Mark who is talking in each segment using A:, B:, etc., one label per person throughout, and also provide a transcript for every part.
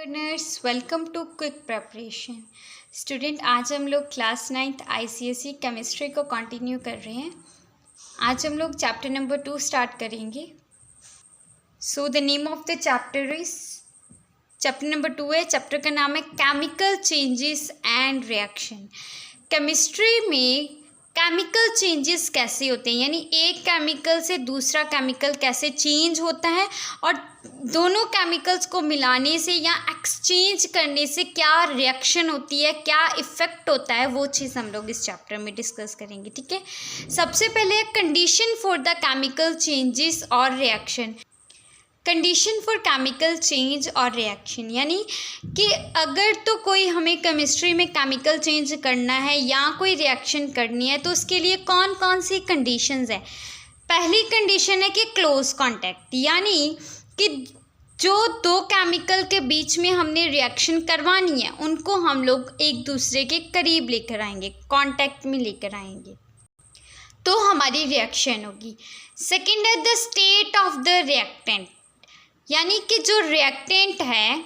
A: Learners welcome to quick preparation. Student, आज हम लोग क्लास 9th ICSE केमिस्ट्री को कंटिन्यू कर रहे हैं। आज हम लोग चैप्टर नंबर 2 स्टार्ट करेंगे। So the name of the chapter is chapter number 2 है। चैप्टर का नाम है chemical changes and reaction. Chemistry में केमिकल चेंजेस कैसे होते हैं, यानी एक केमिकल से दूसरा केमिकल कैसे चेंज होता है और दोनों केमिकल्स को मिलाने से या एक्सचेंज करने से क्या रिएक्शन होती है, क्या इफ़ेक्ट होता है, वो चीज़ हम लोग इस चैप्टर में डिस्कस करेंगे। ठीक है, सबसे पहले condition for the chemical changes और reaction. Condition for chemical change और रिएक्शन यानी कि अगर तो कोई हमें केमिस्ट्री में केमिकल चेंज करना है या कोई रिएक्शन करनी है तो उसके लिए कौन कौन सी कंडीशंस है। पहली कंडीशन है कि क्लोज कांटेक्ट, यानी कि जो दो केमिकल के बीच में हमने रिएक्शन करवानी है उनको हम लोग एक दूसरे के करीब लेकर आएंगे, कांटेक्ट में लेकर आएंगे तो हमारी रिएक्शन होगी। सेकेंड है the state of the reactant, यानी कि जो रिएक्टेंट है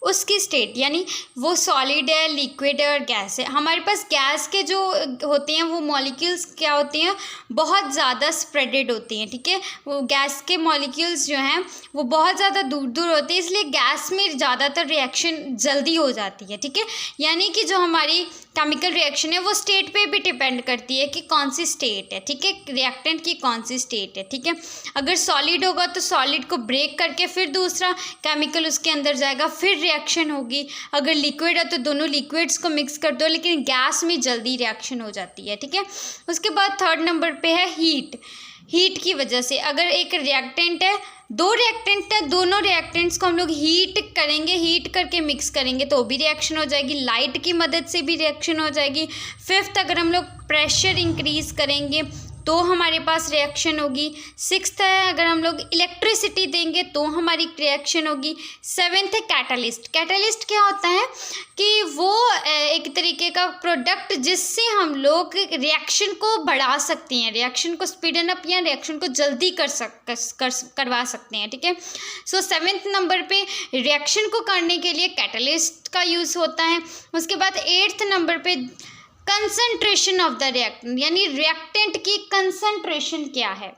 A: उसकी स्टेट, यानी वो सॉलिड है, लिक्विड है और गैस है। हमारे पास गैस के जो होते हैं वो मॉलिक्यूल्स क्या होते हैं, बहुत ज़्यादा स्प्रेडेड होती हैं। ठीक है, वो गैस के मॉलिक्यूल्स जो हैं वो बहुत ज़्यादा दूर दूर होते हैं, इसलिए गैस में ज़्यादातर रिएक्शन जल्दी हो जाती है। ठीक है, यानी कि जो हमारी केमिकल रिएक्शन है वो स्टेट पे भी डिपेंड करती है कि कौन सी स्टेट है। ठीक है, रिएक्टेंट की कौन सी स्टेट है। ठीक है, अगर सॉलिड होगा तो सॉलिड को ब्रेक करके फिर दूसरा केमिकल उसके अंदर जाएगा, फिर रिएक्शन होगी। अगर लिक्विड है तो दोनों लिक्विड्स को मिक्स कर दो, लेकिन गैस में जल्दी रिएक्शन हो जाती है। ठीक है, उसके बाद थर्ड नंबर पे है हीट। हीट की वजह से अगर एक रिएक्टेंट है, दो रिएक्टेंट है, दोनों रिएक्टेंट्स को हम लोग हीट करेंगे, हीट करके मिक्स करेंगे तो भी रिएक्शन हो जाएगी। लाइट की मदद से भी रिएक्शन हो जाएगी। फिफ्थ, अगर हम लोग प्रेशर इंक्रीज करेंगे तो हमारे पास रिएक्शन होगी। सिक्स्थ है अगर हम लोग इलेक्ट्रिसिटी देंगे तो हमारी रिएक्शन होगी। सेवेंथ है कैटलिस्ट। कैटलिस्ट क्या होता है कि वो एक तरीके का प्रोडक्ट जिससे हम लोग रिएक्शन को बढ़ा सकते हैं, रिएक्शन को स्पीडन अप या रिएक्शन को जल्दी करवा सकते हैं। ठीक है, सो सेवेंथ नंबर पे रिएक्शन को करने के लिए कैटलिस्ट का यूज़ होता है। उसके बाद एट्थ नंबर पे कंसंट्रेशन ऑफ द रिएक्टेंट, यानी रिएक्टेंट की कंसंट्रेशन क्या है।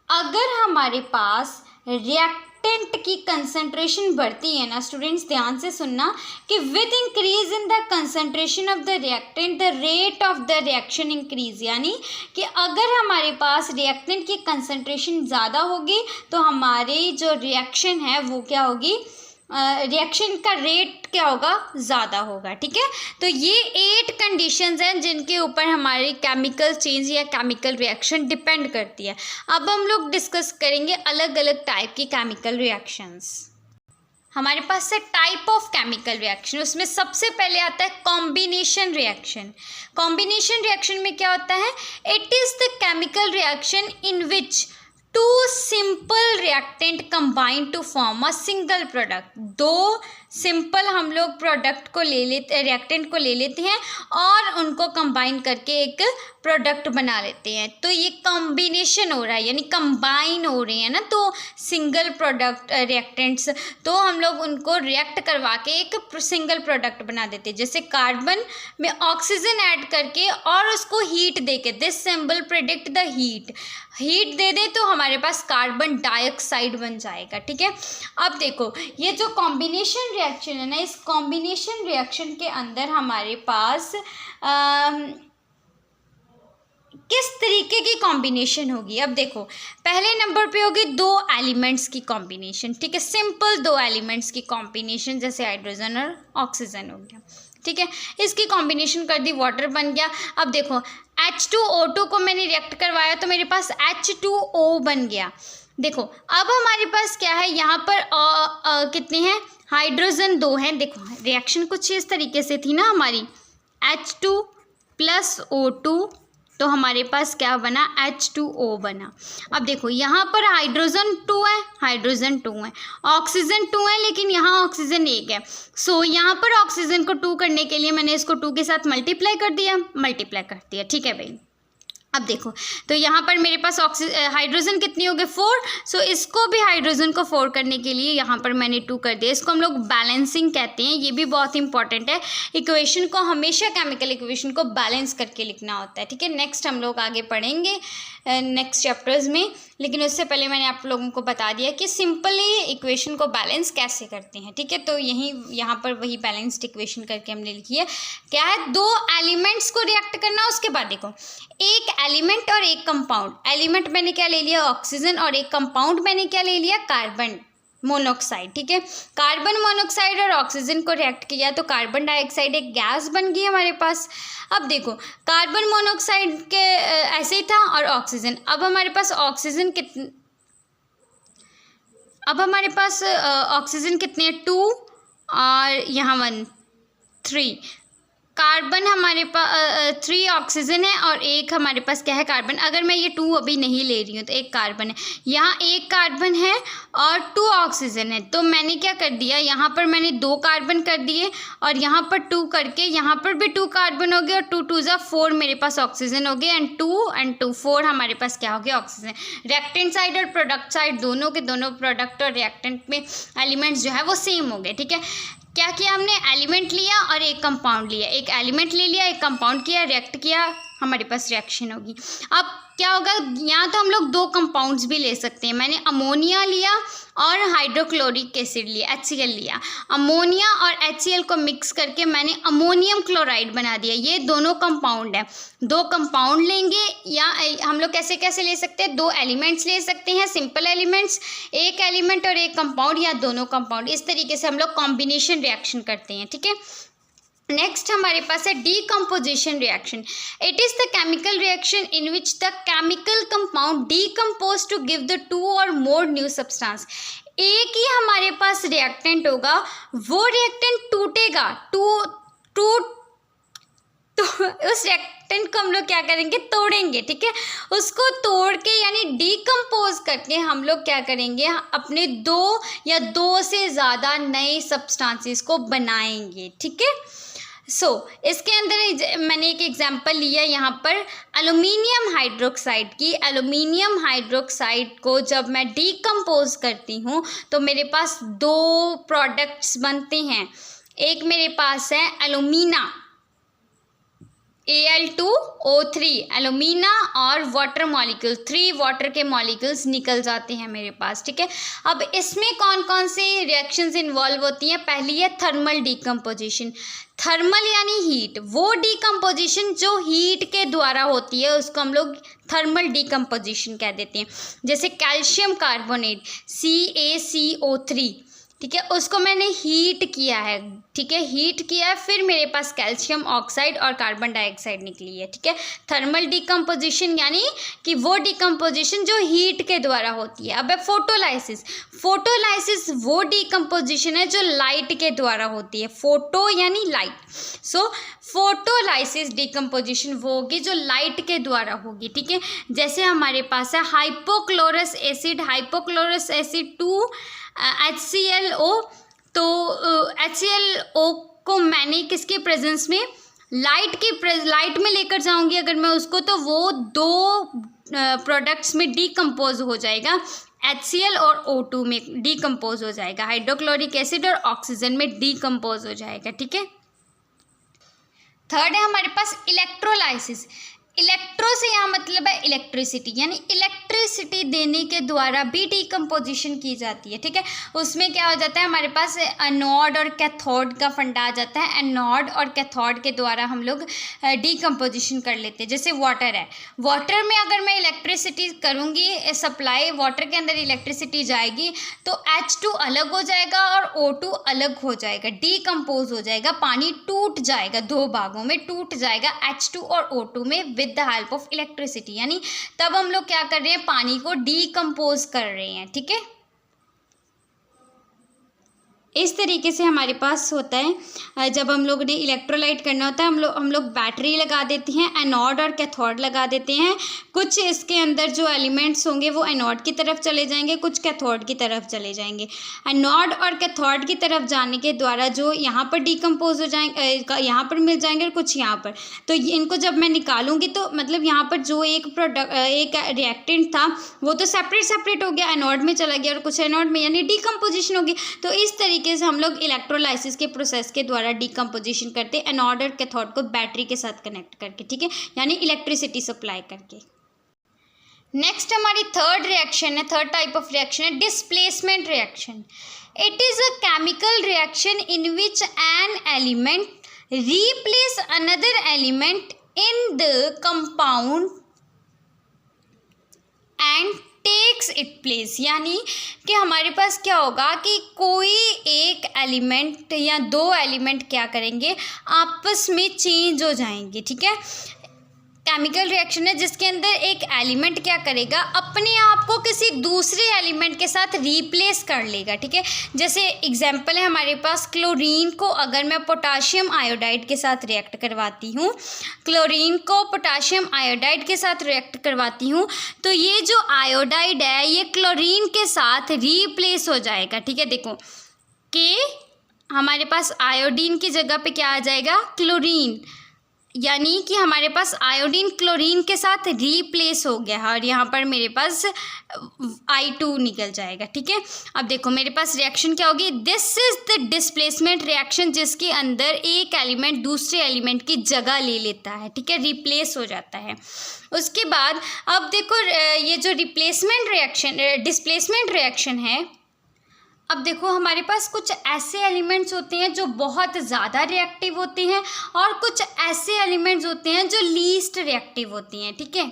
A: अगर हमारे पास रिएक्टेंट की कंसंट्रेशन बढ़ती है ना, स्टूडेंट्स ध्यान से सुनना, कि with increase in the concentration of the reactant the rate of the reaction increase, यानी कि अगर हमारे पास रिएक्टेंट की कंसंट्रेशन ज़्यादा होगी तो हमारी जो रिएक्शन है वो क्या होगी, रिएक्शन का रेट क्या होगा, ज़्यादा होगा। ठीक है, तो ये 8 कंडीशंस हैं जिनके ऊपर हमारी केमिकल चेंज या केमिकल रिएक्शन डिपेंड करती है। अब हम लोग डिस्कस करेंगे अलग अलग टाइप की केमिकल रिएक्शंस। हमारे पास है टाइप ऑफ केमिकल रिएक्शन, उसमें सबसे पहले आता है कॉम्बिनेशन रिएक्शन। कॉम्बिनेशन रिएक्शन में क्या होता है, it is the chemical reaction in which two simple reactant combine to form a single product. दो सिंपल हम लोग प्रोडक्ट को ले लेते, रिएक्टेंट को ले लेते हैं और उनको कंबाइन करके एक प्रोडक्ट बना लेते हैं। तो ये कॉम्बिनेशन हो रहा है, यानी कंबाइन हो रहे हैं ना, तो सिंगल प्रोडक्ट रिएक्टेंट्स, तो हम लोग उनको रिएक्ट करवा के एक सिंगल प्रोडक्ट बना देते हैं। जैसे कार्बन में ऑक्सीजन ऐड करके और उसको हीट दे के, this symbol predict the heat, heat दे दें तो हमारे पास कार्बन डाइऑक्साइड बन जाएगा। ठीक है, अब देखो ये जो कॉम्बिनेशन रिएक्शन है ना, इस कॉम्बिनेशन रिएक्शन के अंदर हमारे पास किस तरीके की कॉम्बिनेशन होगी। अब देखो पहले नंबर पे होगी दो एलिमेंट्स की कॉम्बिनेशन। ठीक है, सिंपल दो एलिमेंट्स की कॉम्बिनेशन, जैसे हाइड्रोजन और ऑक्सीजन हो गया। ठीक है, इसकी कॉम्बिनेशन कर दी, वाटर बन गया। अब देखो H2O2 को मैंने रिएक्ट करवाया तो मेरे पास H2O बन गया। देखो अब हमारे पास क्या है, यहाँ पर कितने हैं, हाइड्रोजन 2 हैं। देखो रिएक्शन कुछ इस तरीके से थी ना हमारी, H2 + O2 तो हमारे पास क्या बना, H2O बना। अब देखो यहाँ पर हाइड्रोजन 2 है, हाइड्रोजन 2 है, ऑक्सीजन 2 है, लेकिन यहाँ ऑक्सीजन 1 है। सो यहाँ पर ऑक्सीजन को 2 करने के लिए मैंने इसको 2 के साथ मल्टीप्लाई कर दिया। ठीक है भाई, अब देखो, तो यहाँ पर मेरे पास हाइड्रोजन कितनी हो गई 4। सो इसको भी हाइड्रोजन को 4 करने के लिए यहाँ पर मैंने 2 कर दिया। इसको हम लोग बैलेंसिंग कहते हैं। ये भी बहुत इंपॉर्टेंट है। इक्वेशन को हमेशा केमिकल इक्वेशन को बैलेंस करके लिखना होता है, ठीक है। नेक्स्ट हम लोग आगे पढ़ेंगे नेक्स्ट चैप्टर्स में, लेकिन उससे पहले मैंने आप लोगों को बता दिया कि सिंपली इक्वेशन को बैलेंस कैसे करते हैं, ठीक है। तो यहाँ पर वही बैलेंस्ड इक्वेशन करके हमने लिखी है। क्या है, 2 एलिमेंट्स को रिएक्ट करना। उसके बाद देखो, एक एलिमेंट और एक कंपाउंड। एलिमेंट मैंने क्या ले लिया, ऑक्सीजन, और एक कंपाउंड मैंने क्या ले लिया, कार्बन मोनोऑक्साइड, ठीक है। कार्बन मोनोऑक्साइड और ऑक्सीजन को रिएक्ट किया तो कार्बन डाइऑक्साइड एक गैस बन गई हमारे पास। अब देखो, कार्बन मोनोऑक्साइड के ऐसे ही था, और ऑक्सीजन। अब हमारे पास ऑक्सीजन कितने हैं, 2, और यहाँ 1 3। कार्बन हमारे पास 3 ऑक्सीजन है और एक हमारे पास क्या है, कार्बन। अगर मैं ये 2 अभी नहीं ले रही हूँ तो एक कार्बन है, यहाँ एक कार्बन है और 2 ऑक्सीजन है। तो मैंने क्या कर दिया, यहाँ पर मैंने 2 कार्बन कर दिए और यहाँ पर 2 करके यहाँ पर भी 2 कार्बन हो गए, और 2 2 जा 4 मेरे पास ऑक्सीजन हो गए, एंड 2 4 हमारे पास क्या हो गया, ऑक्सीजन। रिएक्टेंट साइड और प्रोडक्ट साइड दोनों के दोनों प्रोडक्ट और रिएक्टेंट में एलिमेंट्स जो है वो सेम हो गए, ठीक है। क्या किया हमने, एलिमेंट लिया और एक कंपाउंड लिया, एक एलिमेंट ले लिया, एक कंपाउंड किया, रिएक्ट किया, हमारे पास रिएक्शन होगी। अब क्या होगा, यहाँ तो हम लोग 2 कंपाउंड्स भी ले सकते हैं। मैंने अमोनिया लिया और हाइड्रोक्लोरिक एसिड लिया, HCl लिया। अमोनिया और HCl को मिक्स करके मैंने अमोनियम क्लोराइड बना दिया। ये दोनों कंपाउंड है। 2 कंपाउंड लेंगे, या हम लोग कैसे कैसे ले सकते हैं, 2 एलिमेंट्स ले सकते हैं, सिंपल एलिमेंट्स, एक एलिमेंट और एक कंपाउंड, या दोनों कंपाउंड। इस तरीके से हम लोग कॉम्बिनेशन रिएक्शन करते हैं, ठीक है। नेक्स्ट हमारे पास है decomposition reaction. It is the chemical reaction in which the chemical compound decompose to give the 2 और मोर न्यू सब्सटेंस। एक ही हमारे पास रिएक्टेंट होगा, वो रिएक्टेंट टूटेगा, तो उस रिएक्टेंट को हम लोग क्या करेंगे, तोड़ेंगे, ठीक है। उसको तोड़ के यानी डीकम्पोज करके हम लोग क्या करेंगे, अपने 2 या 2 से ज़्यादा नए सब्सटेंसेस को बनाएंगे, ठीक है। इसके अंदर मैंने एक एग्जांपल लिया यहाँ पर एल्युमिनियम हाइड्रोक्साइड की। एल्युमिनियम हाइड्रोक्साइड को जब मैं डीकम्पोज करती हूँ तो मेरे पास 2 प्रोडक्ट्स बनते हैं। एक मेरे पास है एल्युमिना, Al2O3, एल्युमिना, और वाटर मॉलिक्यूल, 3 वाटर के मॉलिक्यूल्स निकल जाते हैं मेरे पास, ठीक है। अब इसमें कौन कौन सी रिएक्शंस इन्वॉल्व होती हैं, पहली है थर्मल डीकम्पोजिशन। थर्मल यानी हीट, वो डीकम्पोजिशन जो हीट के द्वारा होती है उसको हम लोग थर्मल डीकम्पोजिशन कह देते हैं। जैसे कैल्शियम कार्बोनेट CaCO3, ठीक है, उसको मैंने हीट किया है, ठीक है, हीट किया है, फिर मेरे पास कैल्शियम ऑक्साइड और कार्बन डाइऑक्साइड निकली है, ठीक है। थर्मल डीकम्पोजिशन यानी कि वो डीकम्पोजिशन जो हीट के द्वारा होती है। अब है फोटोलाइसिस। फोटोलाइसिस वो डीकम्पोजिशन है जो लाइट के द्वारा होती है। फोटो यानी लाइट, सो फोटोलाइसिस डीकम्पोजिशन वो होगी जो लाइट के द्वारा होगी, ठीक है। जैसे हमारे पास है hypochlorous acid, hypochlorous acid 2 HClO, तो HClO को मैंने किसके प्रेजेंस में, लाइट में लेकर जाऊंगी अगर मैं उसको, तो वो 2 प्रोडक्ट्स में डीकम्पोज हो जाएगा। HCl और O2 में डीकम्पोज हो जाएगा, हाइड्रोक्लोरिक एसिड और ऑक्सीजन में डीकम्पोज हो जाएगा, ठीक है। थर्ड है हमारे पास इलेक्ट्रोलाइसिस। इलेक्ट्रो से यहाँ मतलब है इलेक्ट्रिसिटी, यानी इलेक्ट्रिसिटी देने के द्वारा भी डीकम्पोजिशन की जाती है, ठीक है। उसमें क्या हो जाता है, हमारे पास एनोड और कैथोड का फंडा आ जाता है। एनोड और कैथोड के द्वारा हम लोग डीकम्पोजिशन कर लेते हैं। जैसे वाटर है, वाटर में अगर मैं इलेक्ट्रिसिटी करूँगी सप्लाई, वाटर के अंदर इलेक्ट्रिसिटी जाएगी तो H2 अलग हो जाएगा और O2 अलग हो जाएगा, डीकम्पोज हो जाएगा, पानी टूट जाएगा, 2 भागों में टूट जाएगा, H2 और O2 में with the help of electricity. यानी तब हम लोग क्या कर रहे हैं, पानी को डीकम्पोज कर रहे हैं, ठीक है। इस तरीके से हमारे पास होता है। जब हम लोग ने इलेक्ट्रोलाइट करना होता है हम लोग बैटरी लगा देते हैं, एनोड और कैथोड लगा देते हैं। कुछ इसके अंदर जो एलिमेंट्स होंगे वो एनोड की तरफ चले जाएंगे, कुछ कैथोड की तरफ चले जाएंगे। एनोड और कैथोड की तरफ जाने के द्वारा जो यहाँ पर डिकम्पोज हो जाएंगे, यहाँ पर मिल जाएंगे और कुछ यहाँ पर। तो इनको जब मैं निकालूंगी तो मतलब यहाँ पर जो एक रिएक्टेंट था वो तो सेपरेट हो गया, एनोड में चला गया और कुछ एनोड में, यानी डिकम्पोजिशन होगी। तो इस तरीके से हम लोग इलेक्ट्रोलाइसिस के प्रोसेस के द्वारा डिकम्पोजिशन करते हैं, एनोड और कैथोड को बैटरी के साथ कनेक्ट करके, ठीक है, यानी इलेक्ट्रिसिटी सप्लाई करके। नेक्स्ट हमारी थर्ड रिएक्शन है, थर्ड टाइप ऑफ रिएक्शन है displacement reaction. It is a chemical reaction in which an element replace another element in the compound and takes its place। यानी कि हमारे पास क्या होगा कि कोई एक एलिमेंट या दो एलिमेंट क्या करेंगे, आपस में चेंज हो जाएंगे, ठीक है। केमिकल रिएक्शन है जिसके अंदर एक एलिमेंट क्या करेगा, अपने आप को किसी दूसरे एलिमेंट के साथ रिप्लेस कर लेगा, ठीक है। जैसे एग्जांपल है हमारे पास क्लोरीन को अगर मैं पोटाशियम आयोडाइड के साथ रिएक्ट करवाती हूँ, क्लोरीन को पोटाशियम आयोडाइड के साथ रिएक्ट करवाती हूँ, तो ये जो आयोडाइड है ये क्लोरीन के साथ रिप्लेस हो जाएगा, ठीक है। देखो कि हमारे पास आयोडीन की जगह पे क्या आ जाएगा, क्लोरीन, यानी कि हमारे पास आयोडीन क्लोरीन के साथ रिप्लेस हो गया है और यहाँ पर मेरे पास I2 निकल जाएगा, ठीक है। अब देखो मेरे पास रिएक्शन क्या होगी, this is the displacement reaction, जिसके अंदर एक एलिमेंट दूसरे एलिमेंट की जगह ले लेता है, ठीक है, रिप्लेस हो जाता है। उसके बाद अब देखो ये जो डिस्प्लेसमेंट रिएक्शन है, अब देखो हमारे पास कुछ ऐसे एलिमेंट्स होते हैं जो बहुत ज़्यादा रिएक्टिव होते हैं और कुछ ऐसे एलिमेंट्स होते हैं जो लीस्ट रिएक्टिव होती हैं, ठीक है।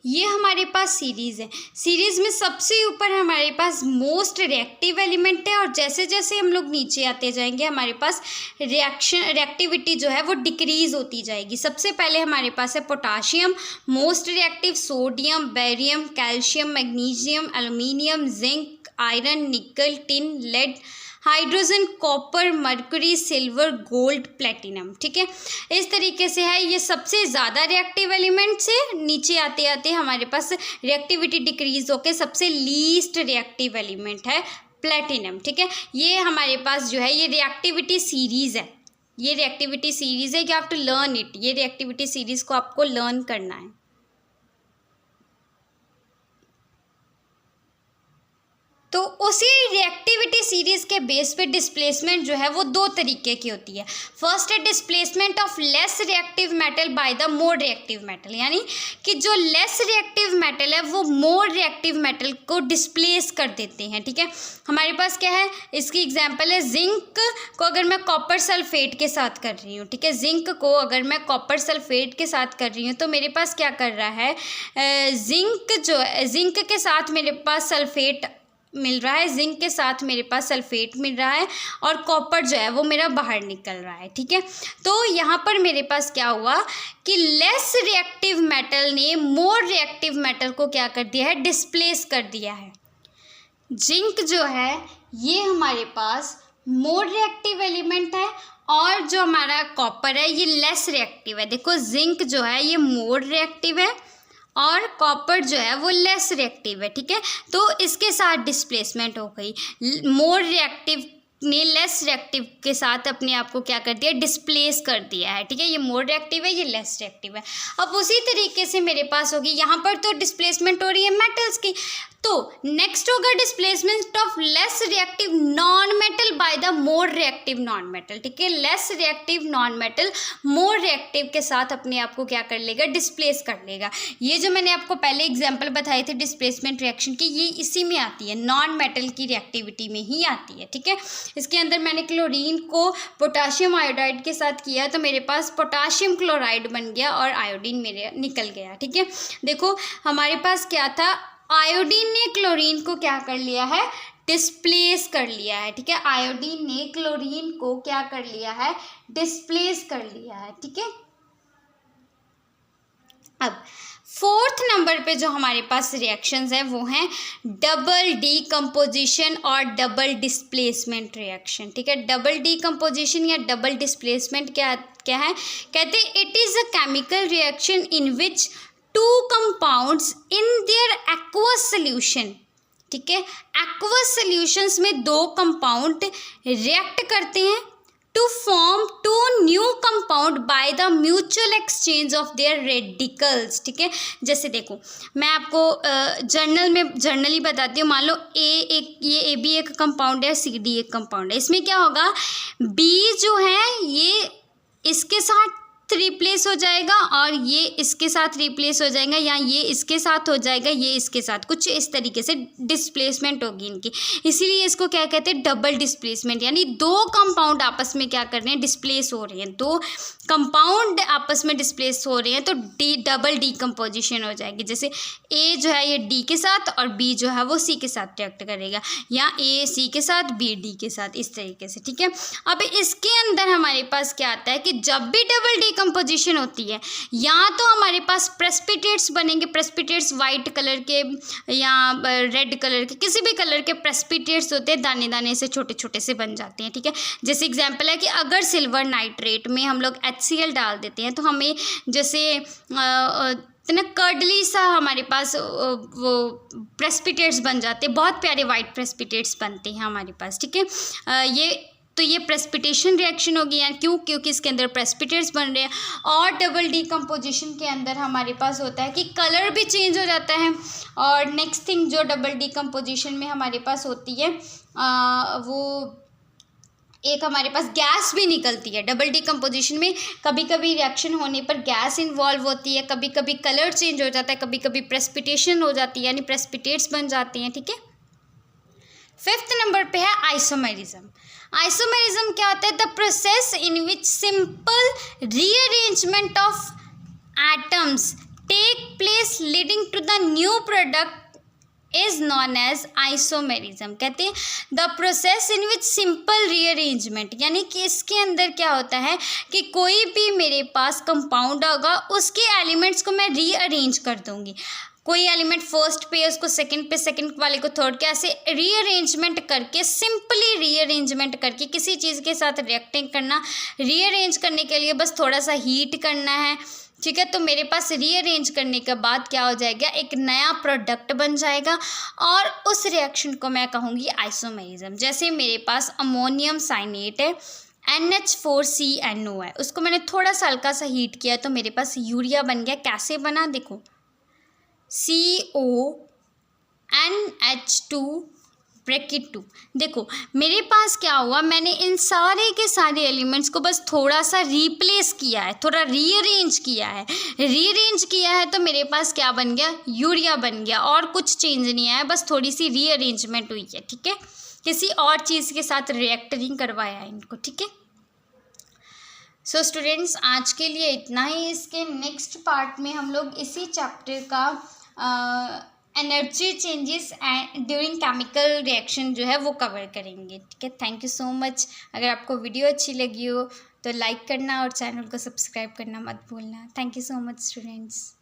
A: ये हमारे पास सीरीज़ है, सीरीज़ में सबसे ऊपर हमारे पास मोस्ट रिएक्टिव एलिमेंट है और जैसे जैसे हम लोग नीचे आते जाएंगे हमारे पास रिएक्टिविटी जो है वो डिक्रीज़ होती जाएगी। सबसे पहले हमारे पास है potassium, most reactive sodium, barium, calcium, magnesium, aluminium, zinc, iron, nickel, tin, lead, hydrogen, copper, mercury, silver, gold, platinum, ठीक है। इस तरीके से है, ये सबसे ज़्यादा रिएक्टिव एलिमेंट से नीचे आते आते हमारे पास रिएक्टिविटी डिक्रीज होकर सबसे लीस्ट रिएक्टिव एलिमेंट है प्लेटिनम, ठीक है। ये हमारे पास जो है ये रिएक्टिविटी सीरीज़ है, ये रिएक्टिविटी सीरीज़ है कि आप टू लर्न इट, ये रिएक्टिविटी सीरीज़ को आपको लर्न करना है। तो उसी रिएक्टिविटी सीरीज़ के बेस पे डिस्प्लेसमेंट जो है वो दो तरीके की होती है। फर्स्ट है displacement of less reactive metal by the more reactive metal, यानी कि जो लेस रिएक्टिव मेटल है वो मोर रिएक्टिव मेटल को डिस्प्लेस कर देते हैं, ठीक है। हमारे पास क्या है, इसकी एग्जांपल है जिंक को अगर मैं कॉपर सल्फेट के साथ कर रही हूँ, ठीक है, जिंक को अगर मैं कॉपर सल्फेट के साथ कर रही हूँ तो मेरे पास क्या कर रहा है, जिंक के साथ मेरे पास सल्फेट मिल रहा है, जिंक के साथ मेरे पास सल्फेट मिल रहा है और कॉपर जो है वो मेरा बाहर निकल रहा है, ठीक है। तो यहाँ पर मेरे पास क्या हुआ कि लेस रिएक्टिव मेटल ने मोर रिएक्टिव मेटल को क्या कर दिया है, डिस्प्लेस कर दिया है। जिंक जो है ये हमारे पास मोर रिएक्टिव एलिमेंट है और जो हमारा कॉपर है ये लेस रिएक्टिव है। देखो जिंक जो है ये मोर रिएक्टिव है और कॉपर जो है वो लेस रिएक्टिव है, ठीक है। तो इसके साथ डिस्प्लेसमेंट हो गई, मोर रिएक्टिव ने लेस रिएक्टिव के साथ अपने आप को क्या कर दिया, डिस्प्लेस कर दिया है, ठीक है। ये मोर रिएक्टिव है, ये लेस रिएक्टिव है। अब उसी तरीके से मेरे पास होगी, यहाँ पर तो डिस्प्लेसमेंट हो रही है मेटल्स की, तो नेक्स्ट होगा displacement of less reactive non metal by the more reactive non metal, ठीक है। Less reactive non metal more reactive के साथ अपने आप को क्या कर लेगा, डिस्प्लेस कर लेगा। ये जो मैंने आपको पहले एग्जांपल बताए थे डिस्प्लेसमेंट रिएक्शन की, ये इसी में आती है, नॉन मेटल की रिएक्टिविटी में ही आती है, ठीक है। इसके अंदर मैंने क्लोरीन को पोटाशियम आयोडाइड के साथ किया तो मेरे पास पोटाशियम क्लोराइड बन गया और आयोडीन मेरे निकल गया, ठीक है। देखो हमारे पास क्या था, आयोडीन ने क्लोरीन को क्या कर लिया है, डिस्प्लेस कर लिया है, ठीक है। आयोडीन ने क्लोरीन को क्या कर लिया है, डिस्प्लेस कर लिया है, ठीक है। अब फोर्थ नंबर पे जो हमारे पास रिएक्शंस हैं वो हैं डबल डीकम्पोजिशन और डबल डिस्प्लेसमेंट रिएक्शन। ठीक है, डबल डीकम्पोजिशन या डबल डिस्प्लेसमेंट क्या क्या है, कहते हैं it is a chemical reaction in which two compounds in their aqueous solution. ठीक है, एक्वस सोल्यूशंस में दो कंपाउंड रिएक्ट करते हैं to form two new compound by the mutual exchange of their radicals. ठीक है, जैसे देखो मैं आपको जर्नली बताती हूँ। मान लो ये AB एक कंपाउंड है, CD एक कंपाउंड है। इसमें क्या होगा, B जो है ये इसके साथ रिप्लेस हो जाएगा और ये इसके साथ रिप्लेस हो जाएगा, या ये इसके साथ हो जाएगा, ये इसके साथ, कुछ इस तरीके से डिस्प्लेसमेंट होगी इनकी। इसीलिए इसको क्या कहते हैं, डबल डिस्प्लेसमेंट। यानी दो कंपाउंड आपस में क्या कर रहे हैं, डिस्प्लेस हो रहे हैं। दो कंपाउंड आपस में डिस्प्लेस हो रहे हैं तो डबल डीकम्पोजिशन हो जाएगी। जैसे A जो है ये D के साथ और B जो है वो C के साथ रिएक्ट करेगा, या A C के साथ B D के साथ, इस तरीके से। ठीक है, अब इसके अंदर हमारे पास क्या आता है कि जब भी डबल डीकम्पोजिशन होती है, या तो हमारे पास प्रेसिपिटेट्स बनेंगे, प्रेसिपिटेट्स वाइट कलर के या रेड कलर के, किसी भी कलर के प्रेसिपिटेट्स होते हैं, दाने दाने से छोटे छोटे से बन जाते हैं। ठीक है, जैसे एग्जांपल है कि अगर सिल्वर नाइट्रेट में हम लोग HCl डाल देते हैं तो हमें जैसे इतना कर्डली सा हमारे पास वो प्रेसिपिटेट्स बन जाते हैं, बहुत प्यारे वाइट प्रेसिपिटेट्स बनते हैं हमारे पास। ठीक है, ये प्रेसिपिटेशन रिएक्शन होगी, या क्योंकि इसके अंदर प्रेसिपिटेट्स बन रहे हैं। और डबल डीकम्पोजिशन के अंदर हमारे पास होता है कि कलर भी चेंज हो जाता है। और नेक्स्ट थिंग जो डबल डीकम्पोजिशन में हमारे पास होती है वो एक हमारे पास गैस भी निकलती है। डबल डीकम्पोजिशन में कभी कभी रिएक्शन होने पर गैस इन्वॉल्व होती है, कभी कभी कलर चेंज हो जाता है, कभी कभी प्रेसिपिटेशन हो जाती है, यानी प्रेसिपिटेट्स बन जाते हैं। ठीक है, फिफ्थ नंबर पे है आइसोमेरिज्म। आइसोमेरिज्म क्या होता है, the process in which simple rearrangement of atoms take place leading to the new product is known as isomerism. कहते हैं the process in which simple rearrangement, यानी कि इसके अंदर क्या होता है कि कोई भी मेरे पास कंपाउंड होगा उसके एलिमेंट्स को मैं रीअरेंज कर दूंगी। कोई एलिमेंट फर्स्ट पे उसको सेकंड पे, सेकंड वाले को थर्ड के, ऐसे रीअरेंजमेंट करके, सिंपली रीअरेंजमेंट करके किसी चीज़ के साथ रिएक्टिंग करना। रीअरेंज करने के लिए बस थोड़ा सा हीट करना है। ठीक है, तो मेरे पास रीअरेंज करने के बाद क्या हो जाएगा, एक नया प्रोडक्ट बन जाएगा और उस रिएक्शन को मैं कहूँगी आइसोमेरिज्म। जैसे मेरे पास अमोनियम साइनेट है, NH4CNO है, उसको मैंने थोड़ा सा हल्का सा हीट किया तो मेरे पास यूरिया बन गया। कैसे बना, देखो CONH2 ब्रैकेट 2। देखो मेरे पास क्या हुआ, मैंने इन सारे के सारे एलिमेंट्स को बस थोड़ा सा रिप्लेस किया है, थोड़ा रीअरेंज किया है। रीअरेंज किया है तो मेरे पास क्या बन गया, यूरिया बन गया। और कुछ चेंज नहीं आया, बस थोड़ी सी रीअरेंजमेंट हुई है। ठीक है, किसी और चीज़ के साथ रिएक्ट नहीं करवाया है इनको। ठीक है, सो स्टूडेंट्स आज के लिए इतना ही। इसके नेक्स्ट पार्ट में हम लोग इसी चैप्टर का energy changes during chemical reaction जो है वो कवर करेंगे। ठीक है, थैंक यू सो मच। अगर आपको वीडियो अच्छी लगी हो तो लाइक करना और चैनल को सब्सक्राइब करना मत भूलना। Thank you so much students.